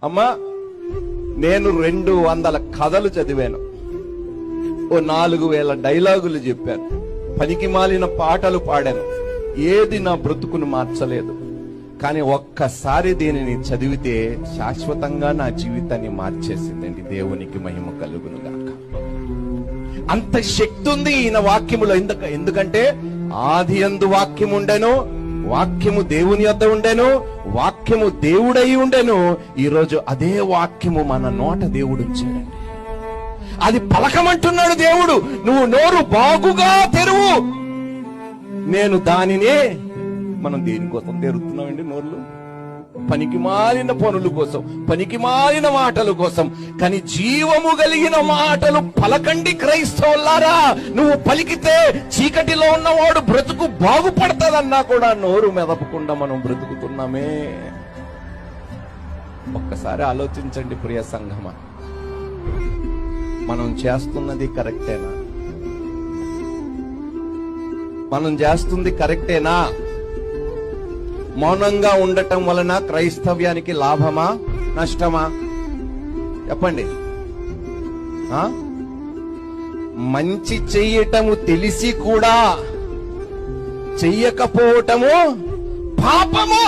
అమ్మా, నేను 200 కథలు చదివాను, ఓ 4000 డైలాగులు చెప్పాను, పనికి మాలిన పాటలు పాడాను. ఏది నా బ్రతుకును మార్చలేదు. కానీ ఒక్కసారి దీనిని చదివితే శాశ్వతంగా నా జీవితాన్ని మార్చేసిందండి. దేవునికి మహిమ కలుగును గాక. అంత శక్తి ఉంది ఈయన వాక్యములో. ఎందుకంటే ఆది యందు వాక్యము ఉండెను, వాక్యము దేవుని యొద్ద ఉండెను, వాక్యము దేవుడై ఉండెను. ఈరోజు అదే వాక్యము మన నోట దేవుడు ఉంచాడండి. అది పలకమంటున్నాడు దేవుడు. నువ్వు నోరు బాగుగా తెరువు, నేను దానినే. మనం దేనికోసం తెరుతున్నామండి నోర్లు? పనికి మాలిన పనుల కోసం, పనికి మాలిన మాటల కోసం. కానీ జీవము కలిగిన మాటలు పలకండి క్రైస్తవులారా. నువ్వు పలికితే చీకటిలో ఉన్నవాడు బ్రతుకు బాగుపడతాదన్నా కూడా నోరు మెదపకుండా మనం బ్రతుకుతున్నామే. ఒక్కసారి ఆలోచించండి ప్రియ సంఘమా, మనం చేస్తున్నది కరెక్టేనా? మనం చేస్తుంది కరెక్టేనా? మౌనంగా ఉండటం వలన క్రైస్తవ్యానికి లాభమా నష్టమా? చెప్పండి. మంచి చెయ్యటము తెలిసి కూడా చెయ్యకపోవటము పాపము.